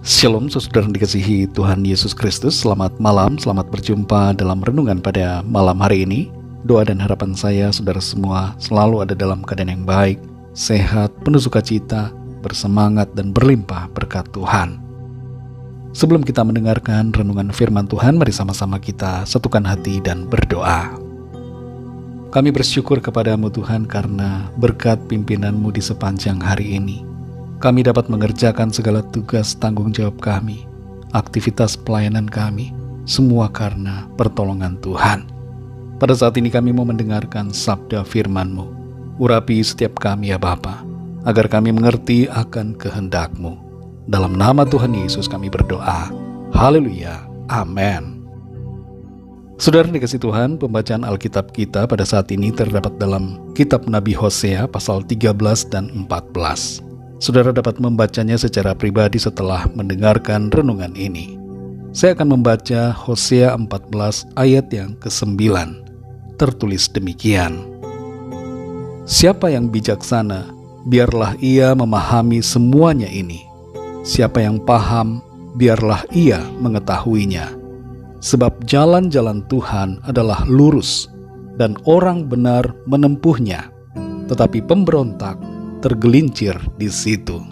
Shalom saudara yang dikasihi Tuhan Yesus Kristus. Selamat malam, selamat berjumpa dalam renungan pada malam hari ini. Doa dan harapan saya saudara semua selalu ada dalam keadaan yang baik, sehat, penuh sukacita, bersemangat dan berlimpah berkat Tuhan. Sebelum kita mendengarkan renungan firman Tuhan, mari sama-sama kita satukan hati dan berdoa. Kami bersyukur kepadamu Tuhan karena berkat pimpinan-Mu di sepanjang hari ini. Kami dapat mengerjakan segala tugas tanggung jawab kami, aktivitas pelayanan kami, semua karena pertolongan Tuhan. Pada saat ini kami mau mendengarkan sabda firman-Mu. Urapi setiap kami ya Bapa, agar kami mengerti akan kehendak-Mu. Dalam nama Tuhan Yesus kami berdoa. Haleluya. Amin. Saudara dikasih Tuhan, pembacaan Alkitab kita pada saat ini terdapat dalam kitab Nabi Hosea pasal 13 dan 14. Saudara dapat membacanya secara pribadi setelah mendengarkan renungan ini. Saya akan membaca Hosea 14 ayat yang ke-9. Tertulis demikian. Siapa yang bijaksana, biarlah ia memahami semuanya ini. Siapa yang paham, biarlah ia mengetahuinya. Sebab jalan-jalan Tuhan adalah lurus, dan orang benar menempuhnya, tetapi pemberontak tergelincir di situ.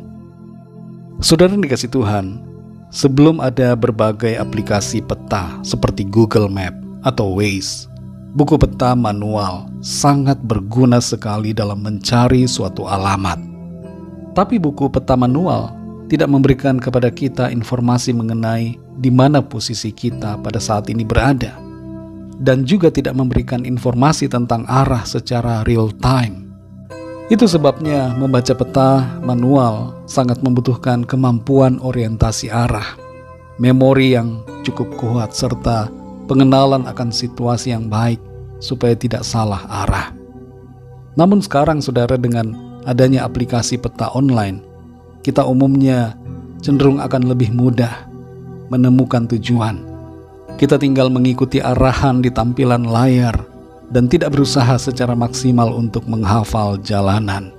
Saudara yang dikasih Tuhan, sebelum ada berbagai aplikasi peta seperti Google Map atau Waze, buku peta manual sangat berguna sekali dalam mencari suatu alamat. Tapi buku peta manual tidak memberikan kepada kita informasi mengenai di mana posisi kita pada saat ini berada, dan juga tidak memberikan informasi tentang arah secara real time. Itu sebabnya membaca peta manual sangat membutuhkan kemampuan orientasi arah, memori yang cukup kuat, serta pengenalan akan situasi yang baik supaya tidak salah arah. Namun sekarang saudara, dengan adanya aplikasi peta online, kita umumnya cenderung akan lebih mudah menemukan tujuan. Kita tinggal mengikuti arahan di tampilan layar dan tidak berusaha secara maksimal untuk menghafal jalanan.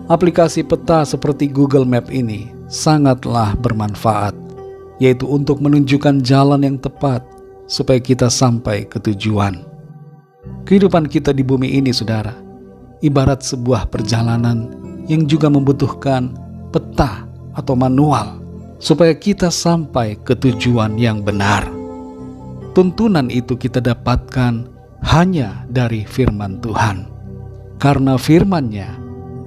Aplikasi peta seperti Google Map ini sangatlah bermanfaat, yaitu untuk menunjukkan jalan yang tepat supaya kita sampai ke tujuan. Kehidupan kita di bumi ini, saudara, ibarat sebuah perjalanan yang juga membutuhkan peta atau manual supaya kita sampai ke tujuan yang benar. Tuntunan itu kita dapatkan hanya dari firman Tuhan, karena firman-Nya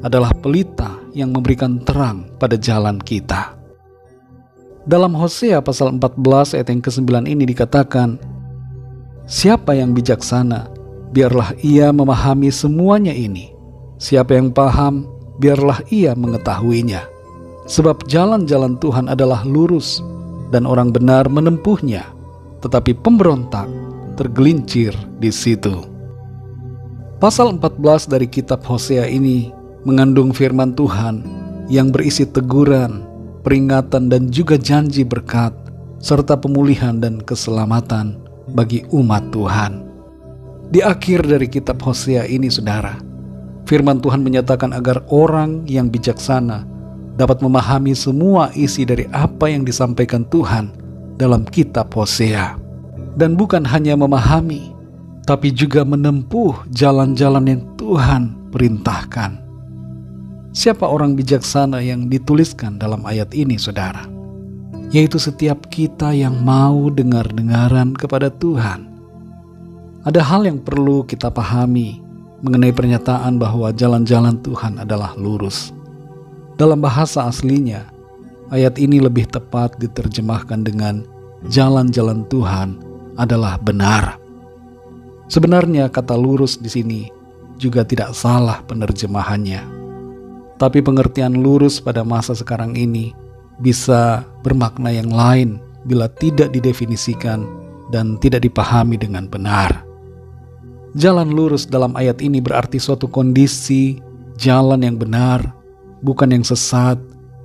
adalah pelita yang memberikan terang pada jalan kita. Dalam Hosea pasal 14 ayat yang ke-9 ini dikatakan, siapa yang bijaksana, biarlah ia memahami semuanya ini. Siapa yang paham, biarlah ia mengetahuinya. Sebab jalan-jalan Tuhan adalah lurus, dan orang benar menempuhnya, tetapi pemberontak tergelincir di situ. Pasal 14 dari kitab Hosea ini mengandung firman Tuhan yang berisi teguran, peringatan dan juga janji berkat, serta pemulihan dan keselamatan bagi umat Tuhan. Di akhir dari kitab Hosea ini, saudara, firman Tuhan menyatakan agar orang yang bijaksana dapat memahami semua isi dari apa yang disampaikan Tuhan dalam kitab Hosea. Dan bukan hanya memahami, tapi juga menempuh jalan-jalan yang Tuhan perintahkan. Siapa orang bijaksana yang dituliskan dalam ayat ini, saudara? Yaitu setiap kita yang mau dengar-dengaran kepada Tuhan. Ada hal yang perlu kita pahami mengenai pernyataan bahwa jalan-jalan Tuhan adalah lurus. Dalam bahasa aslinya, ayat ini lebih tepat diterjemahkan dengan jalan-jalan Tuhan adalah benar. Sebenarnya kata lurus di sini juga tidak salah penerjemahannya. Tapi pengertian lurus pada masa sekarang ini bisa bermakna yang lain bila tidak didefinisikan dan tidak dipahami dengan benar. Jalan lurus dalam ayat ini berarti suatu kondisi jalan yang benar, bukan yang sesat,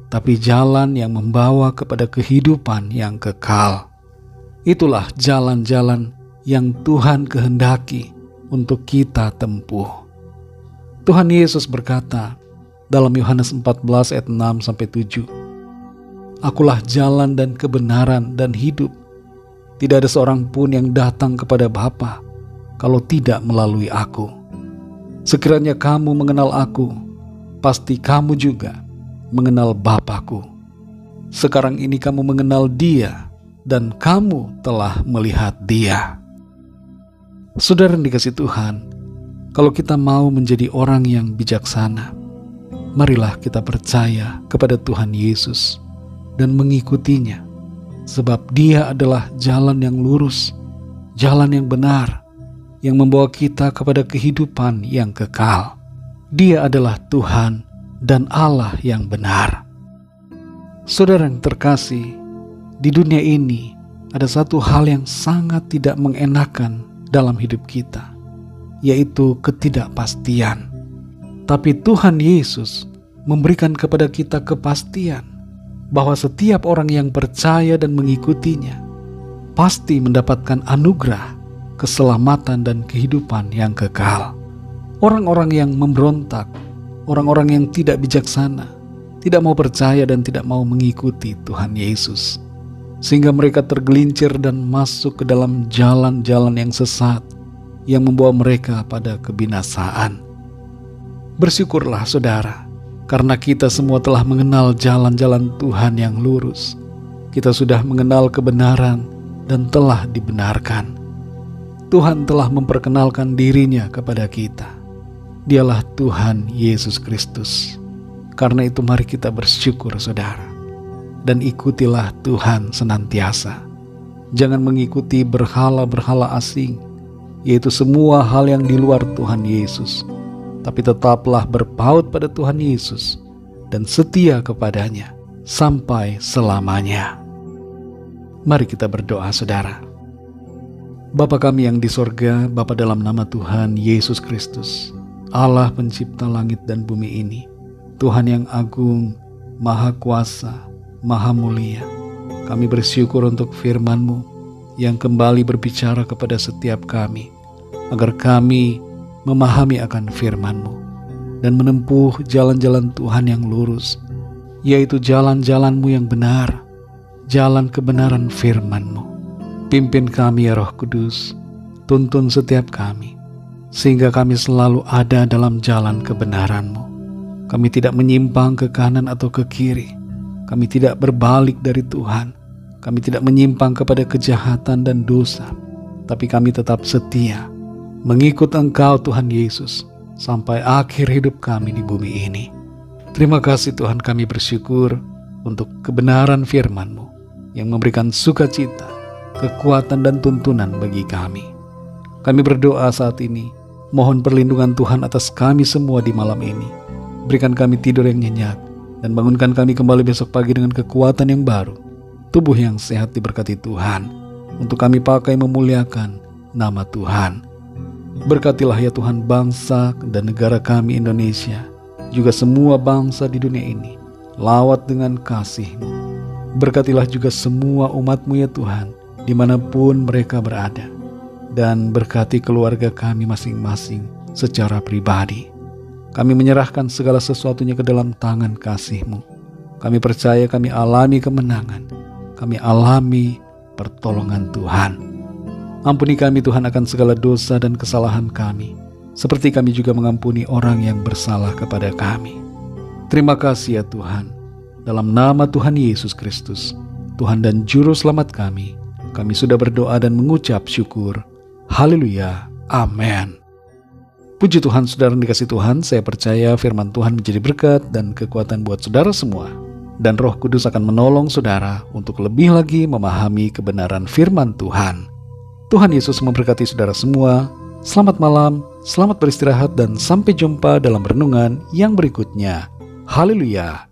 tapi jalan yang membawa kepada kehidupan yang kekal. Itulah jalan-jalan yang Tuhan kehendaki untuk kita tempuh. Tuhan Yesus berkata dalam Yohanes 14 ayat 6-7, Akulah jalan dan kebenaran dan hidup. Tidak ada seorang pun yang datang kepada Bapa kalau tidak melalui aku. Sekiranya kamu mengenal aku, pasti kamu juga mengenal Bapa-Ku. Sekarang ini kamu mengenal Dia dan kamu telah melihat Dia. Saudara yang dikasihi Tuhan, kalau kita mau menjadi orang yang bijaksana, marilah kita percaya kepada Tuhan Yesus dan mengikutinya, sebab Dia adalah jalan yang lurus, jalan yang benar, yang membawa kita kepada kehidupan yang kekal. Dia adalah Tuhan dan Allah yang benar. Saudara yang terkasih, di dunia ini ada satu hal yang sangat tidak mengenakan dalam hidup kita, yaitu ketidakpastian. Tapi Tuhan Yesus memberikan kepada kita kepastian bahwa setiap orang yang percaya dan mengikutinya pasti mendapatkan anugerah, keselamatan dan kehidupan yang kekal. Orang-orang yang memberontak, orang-orang yang tidak bijaksana, tidak mau percaya dan tidak mau mengikuti Tuhan Yesus, sehingga mereka tergelincir dan masuk ke dalam jalan-jalan yang sesat yang membawa mereka pada kebinasaan. Bersyukurlah saudara, karena kita semua telah mengenal jalan-jalan Tuhan yang lurus. Kita sudah mengenal kebenaran dan telah dibenarkan. Tuhan telah memperkenalkan dirinya kepada kita. Dialah Tuhan Yesus Kristus. Karena itu mari kita bersyukur saudara, dan ikutilah Tuhan senantiasa. Jangan mengikuti berhala-berhala asing, yaitu semua hal yang di luar Tuhan Yesus, tapi tetaplah berpaut pada Tuhan Yesus dan setia kepadanya sampai selamanya. Mari kita berdoa saudara. Bapa kami yang di sorga, Bapa dalam nama Tuhan Yesus Kristus, Allah pencipta langit dan bumi ini, Tuhan yang agung, maha kuasa, maha mulia. Kami bersyukur untuk firman-Mu yang kembali berbicara kepada setiap kami, agar kami memahami akan firman-Mu dan menempuh jalan-jalan Tuhan yang lurus, yaitu jalan-jalan-Mu yang benar, jalan kebenaran firman-Mu. Pimpin kami ya Roh Kudus, tuntun setiap kami, sehingga kami selalu ada dalam jalan kebenaran-Mu. Kami tidak menyimpang ke kanan atau ke kiri. Kami tidak berbalik dari Tuhan. Kami tidak menyimpang kepada kejahatan dan dosa, tapi kami tetap setia mengikut Engkau Tuhan Yesus sampai akhir hidup kami di bumi ini. Terima kasih Tuhan, kami bersyukur untuk kebenaran firman-Mu yang memberikan sukacita, kekuatan dan tuntunan bagi kami. Kami berdoa saat ini, mohon perlindungan Tuhan atas kami semua di malam ini. Berikan kami tidur yang nyenyak dan bangunkan kami kembali besok pagi dengan kekuatan yang baru, tubuh yang sehat diberkati Tuhan, untuk kami pakai memuliakan nama Tuhan. Berkatilah ya Tuhan bangsa dan negara kami Indonesia, juga semua bangsa di dunia ini, lawat dengan kasih-Mu. Berkatilah juga semua umat-Mu ya Tuhan, dimanapun mereka berada, dan berkati keluarga kami masing-masing secara pribadi. Kami menyerahkan segala sesuatunya ke dalam tangan kasih-Mu. Kami percaya kami alami kemenangan, kami alami pertolongan Tuhan. Ampuni kami Tuhan akan segala dosa dan kesalahan kami, seperti kami juga mengampuni orang yang bersalah kepada kami. Terima kasih ya Tuhan. Dalam nama Tuhan Yesus Kristus, Tuhan dan Juru Selamat kami sudah berdoa dan mengucap syukur. Haleluya. Amin. Puji Tuhan, saudara dikasih Tuhan, saya percaya firman Tuhan menjadi berkat dan kekuatan buat saudara semua. Dan Roh Kudus akan menolong saudara untuk lebih lagi memahami kebenaran firman Tuhan. Tuhan Yesus memberkati saudara semua. Selamat malam, selamat beristirahat, dan sampai jumpa dalam renungan yang berikutnya. Haleluya.